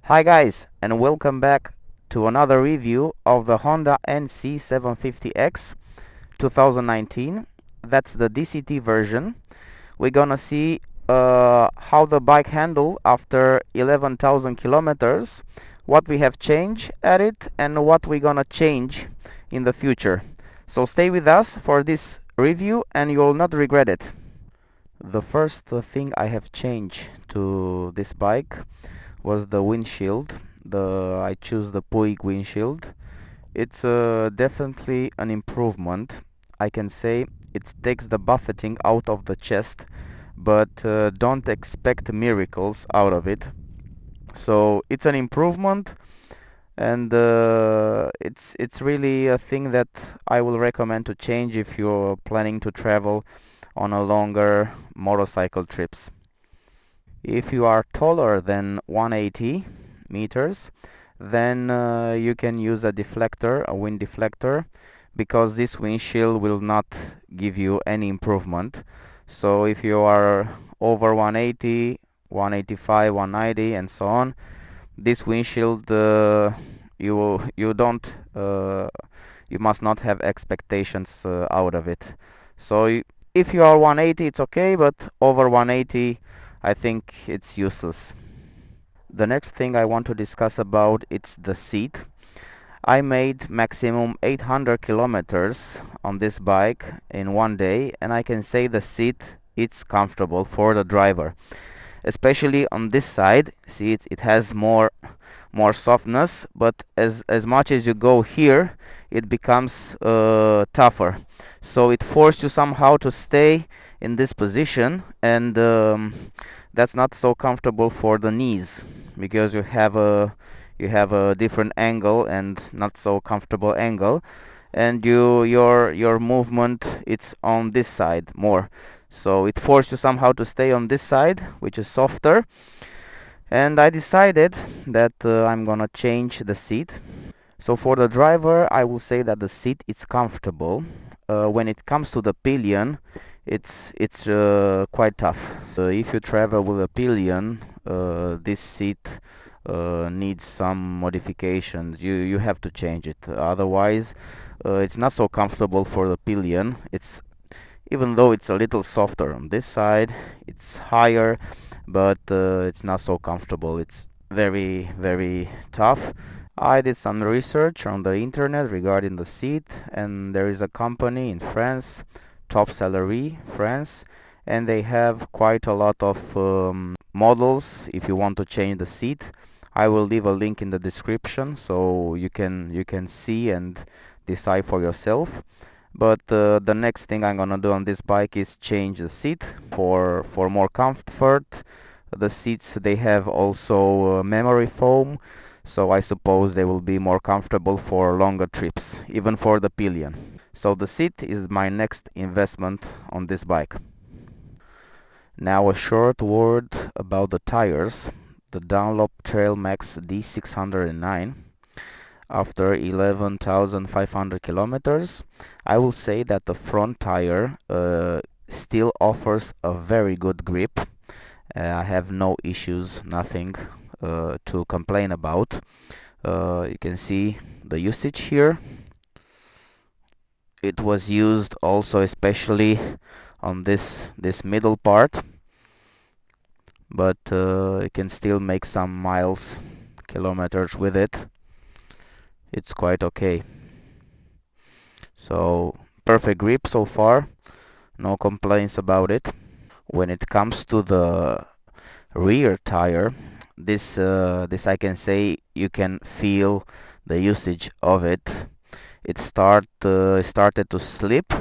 Hi guys, and welcome back to another review of the Honda NC750X 2019. That's the DCT version. We're gonna see how the bike handle after 11,000 kilometers, what we have changed at it, and what we're gonna change in the future. So stay with us for this review and you'll not regret it. The first thing I have changed to this bike was the windshield. I choose the Puig windshield. It's definitely an improvement. I can say it takes the buffeting out of the chest, but don't expect miracles out of it. So it's an improvement, and it's really a thing that I will recommend to change if you're planning to travel on a longer motorcycle trips. If you are taller than 180 meters, then you can use a deflector, a wind deflector, because this windshield will not give you any improvement. So if you are over 180, 185, 190 and so on, this windshield you don't you must not have expectations out of it. So if you are 180 it's okay, but over 180 I think it's useless. The next thing I want to discuss about it's the seat. I made maximum 800 kilometers on this bike in one day, and I can say the seat it's comfortable for the driver, especially on this side. See, it has more softness, but as much as you go here it becomes tougher, so it forces you somehow to stay in this position, and that's not so comfortable for the knees, because you have a different angle and not so comfortable angle, and your movement it's on this side more, so it forces you somehow to stay on this side, which is softer. And I decided that I'm gonna change the seat. So for the driver I will say that the seat is comfortable. When it comes to the pillion, it's quite tough. If you travel with a pillion, this seat needs some modifications. You have to change it. Otherwise, it's not so comfortable for the pillion. Even though it's a little softer on this side, it's higher, but it's not so comfortable. It's very, very tough. I did some research on the internet regarding the seat, and there is a company in France, Sellerie, France, and they have quite a lot of models if you want to change the seat. I will leave a link in the description so you can see and decide for yourself. But the next thing I'm gonna do on this bike is change the seat for more comfort. The seats, they have also memory foam, so I suppose they will be more comfortable for longer trips, even for the pillion. So the seat is my next investment on this bike. Now a short word about the tires. The Dunlop TrailMax D609. After 11,500 kilometers, I will say that the front tire still offers a very good grip. I have no issues, nothing to complain about. You can see the usage here. It was used also especially on this middle part, but you can still make some kilometers with it. It's quite okay. So perfect grip so far, no complaints about it. When it comes to the rear tire, this I can say you can feel the usage of it. It started to slip.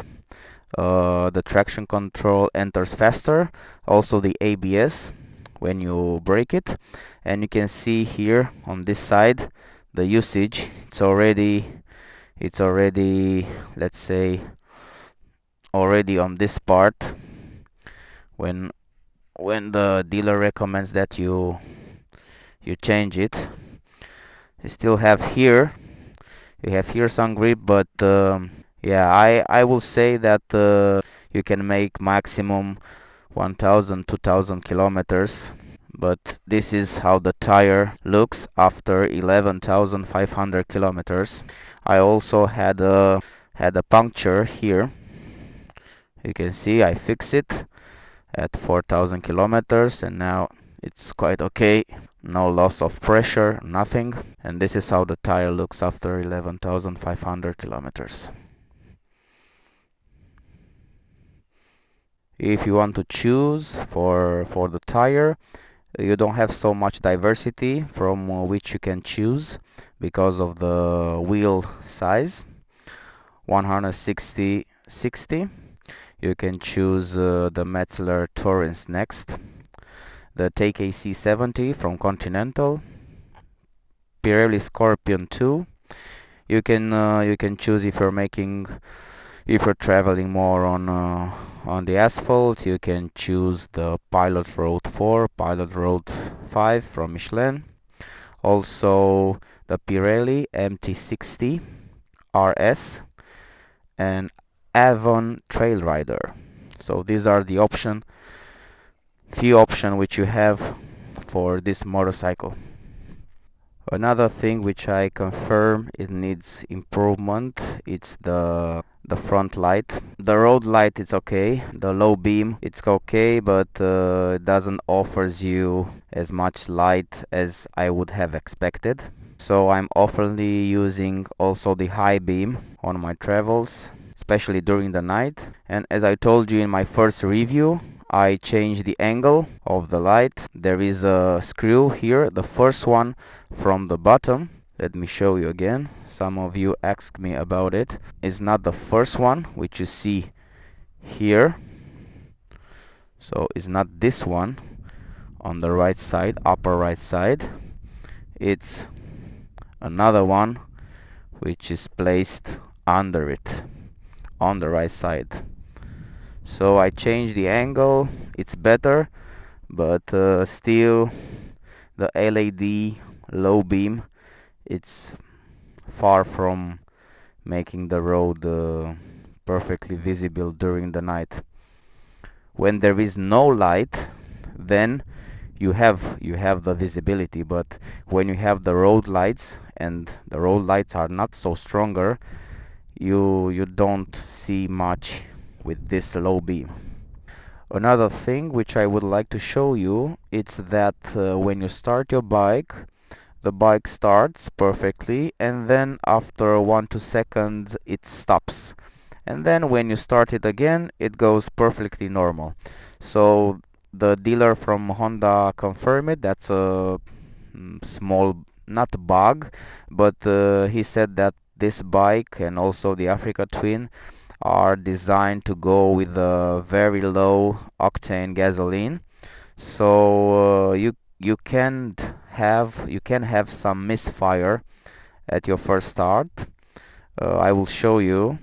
The traction control enters faster, also the ABS when you brake it, and you can see here on this side the usage. It's already, let's say, already on this part when the dealer recommends that you change it. You still have here some grip, but yeah, I will say that you can make maximum 1,000 2,000 kilometers, but this is how the tire looks after 11,500 kilometers. I also had a puncture here. You can see I fixed it at 4,000 kilometers, and now it's quite okay. No loss of pressure, nothing. And this is how the tire looks after 11,500 kilometers. If you want to choose for the tire, you don't have so much diversity from which you can choose because of the wheel size. 160/60. You can choose the Metzler Torrens next, the Take AC70 from Continental, Pirelli Scorpion 2. You can choose if you're traveling more on the asphalt. You can choose the Pilot Road 4, Pilot Road 5 from Michelin. Also the Pirelli MT60 RS and Avon Trail Rider. So these are the few options which you have for this motorcycle. Another thing which I confirm it needs improvement, it's the front light. The road light it's okay, the low beam it's okay, but it doesn't offers you as much light as I would have expected. So I'm often using also the high beam on my travels, especially during the night. And as I told you in my first review, I changed the angle of the light. There is a screw here, the first one from the bottom. Let me show you again. Some of you asked me about it. It's not the first one which you see here. So it's not this one on the right side, upper right side. It's another one which is placed under it on the right side. So I changed the angle, it's better, but still the LED low beam, it's far from making the road perfectly visible during the night. When there is no light, then you have the visibility, but when you have the road lights and the road lights are not so stronger, you don't see much with this low beam. Another thing which I would like to show you, it's that when you start your bike, the bike starts perfectly, and then after 1-2 seconds it stops, and then when you start it again it goes perfectly normal. So the dealer from Honda confirmed it. That's a small, not bug, but he said that this bike and also the Africa Twin are designed to go with a very low octane gasoline, so you can have some misfire at your first start. I will show you.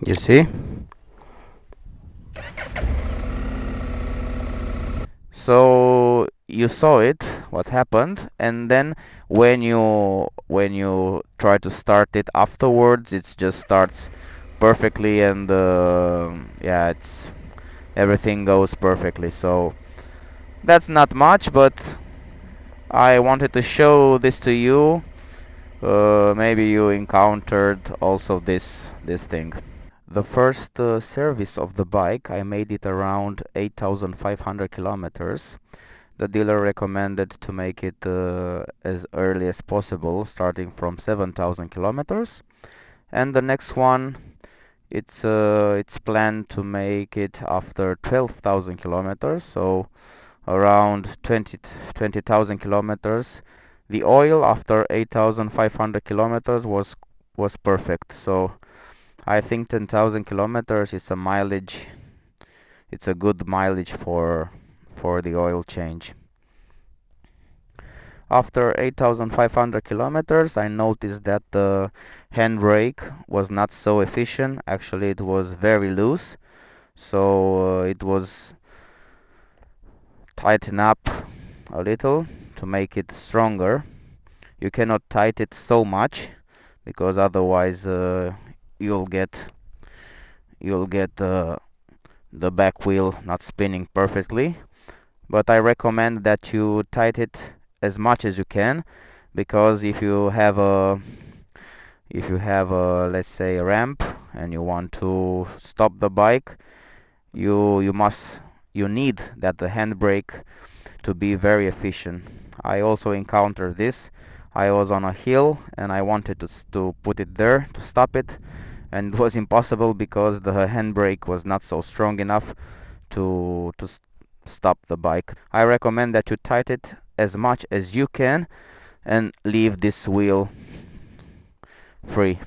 You see? So you saw it, what happened, and then when you try to start it afterwards, it just starts perfectly, and yeah, everything goes perfectly. So that's not much, but I wanted to show this to you. Maybe you encountered also this thing. The first service of the bike, I made it around 8,500 kilometers. The dealer recommended to make it as early as possible, starting from 7,000 kilometers. And the next one, it's planned to make it after 12,000 kilometers, so around 20,000 kilometers. The oil after 8,500 kilometers was perfect. So I think 10,000 kilometers is a mileage. It's a good mileage for the oil change. After 8,500 kilometers, I noticed that the handbrake was not so efficient. Actually, it was very loose, so it was tightened up a little to make it stronger. You cannot tighten it so much because otherwise you'll get the back wheel not spinning perfectly. But I recommend that you tighten it as much as you can, because if you have a let's say a ramp and you want to stop the bike, you need that the handbrake to be very efficient. I also encountered this. I was on a hill and I wanted to put it there to stop it, and it was impossible because the handbrake was not so strong enough to stop the bike. I recommend that you tighten it as much as you can and leave this wheel free.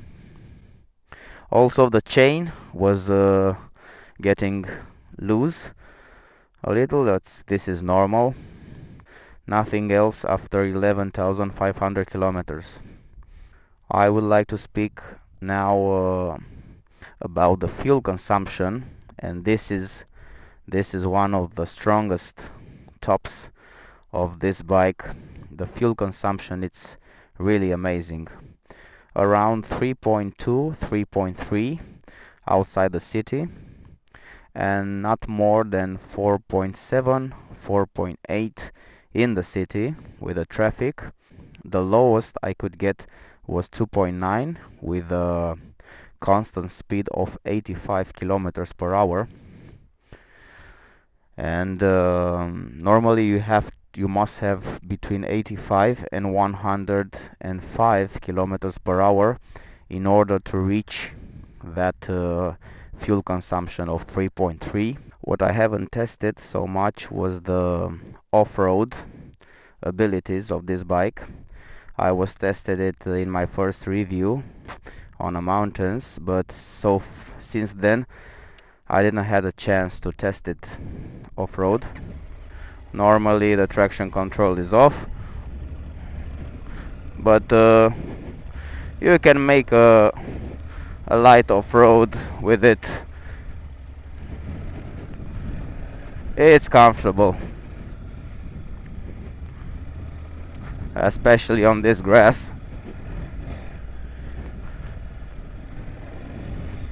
Also, the chain was getting loose a little. This is normal. Nothing else after 11,500 kilometers. I would like to speak now about the fuel consumption, and this is one of the strongest tops of this bike. The fuel consumption, it's really amazing. Around 3.2, 3.3 outside the city, and not more than 4.7, 4.8 in the city with the traffic. The lowest I could get was 2.9 with a constant speed of 85 kilometers per hour. And normally you must have between 85 and 105 kilometers per hour in order to reach that fuel consumption of 3.3. What I haven't tested so much was the off-road abilities of this bike. I was tested it in my first review on the mountains, but since then I didn't have a chance to test it off-road. Normally the traction control is off, but you can make a light off-road with it. It's comfortable, especially on this grass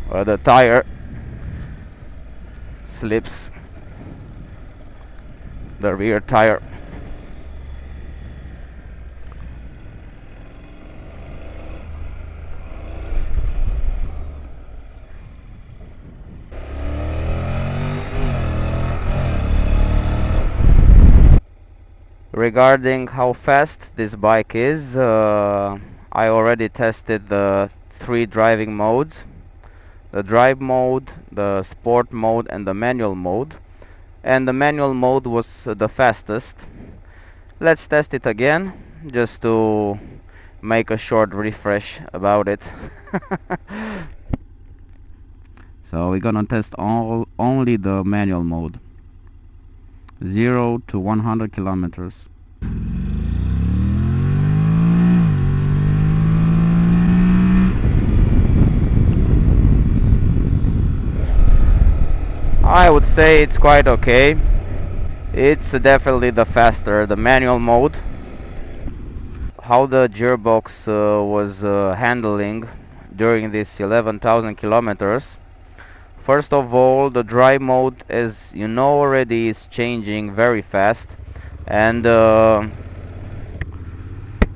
where the tire slips, the rear tire. Regarding how fast this bike is, I already tested the 3 driving modes: the drive mode, the sport mode, and the manual mode. And the manual mode was the fastest. Let's test it again, just to make a short refresh about it. So we're gonna test only the manual mode, 0 to 100 kilometers. I would say it's quite okay. It's definitely the manual mode. How the gearbox was handling during this 11,000 kilometers. First of all, the drive mode, as you know already, is changing very fast, and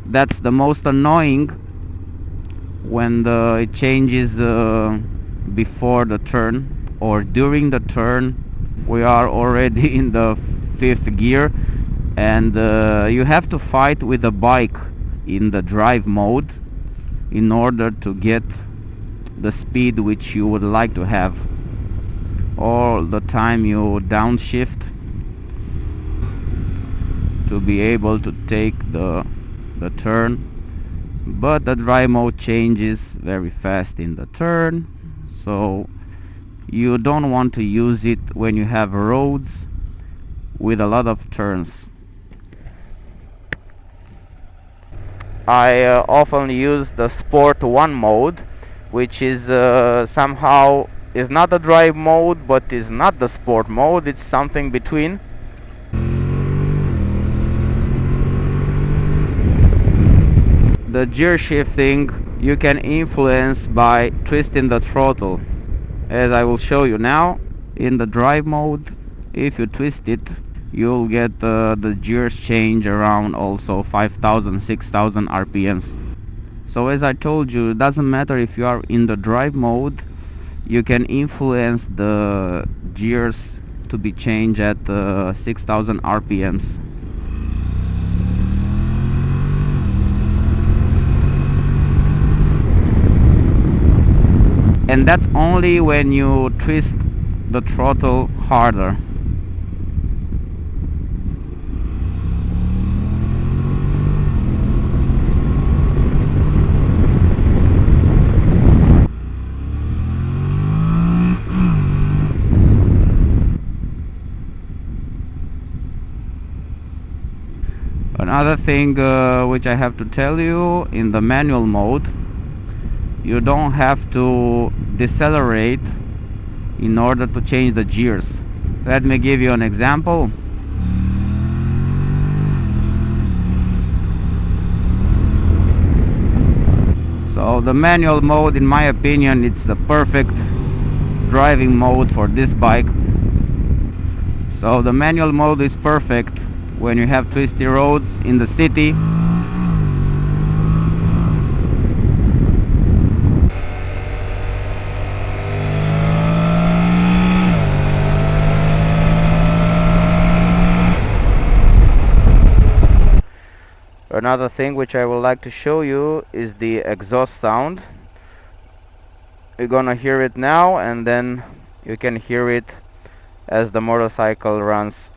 that's the most annoying when it changes before the turn or during the turn. We are already in the 5th gear, and you have to fight with the bike in the drive mode in order to get the speed which you would like to have. All the time you downshift to be able to take the turn, but the drive mode changes very fast in the turn, so you don't want to use it when you have roads with a lot of turns. I often use the Sport 1 mode, which is somehow is not the drive mode, but is not the sport mode. It's something between. The gear shifting, you can influence by twisting the throttle, as I will show you now. In the drive mode, if you twist it, you'll get the gears change around also 5,000 6,000 rpms. So as I told you, it doesn't matter if you are in the drive mode, you can influence the gears to be changed at 6,000 rpms. And that's only when you twist the throttle harder. Another thing which I have to tell you, in the manual mode, you don't have to decelerate in order to change the gears. Let me give you an example. So the manual mode, in my opinion, it's the perfect driving mode for this bike. So the manual mode is perfect when you have twisty roads in the city. Another thing which I would like to show you is the exhaust sound. You're gonna hear it now, and then you can hear it as the motorcycle runs.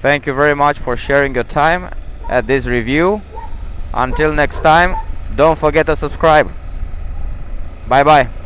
Thank you very much for sharing your time at this review. Until next time, don't forget to subscribe. Bye bye.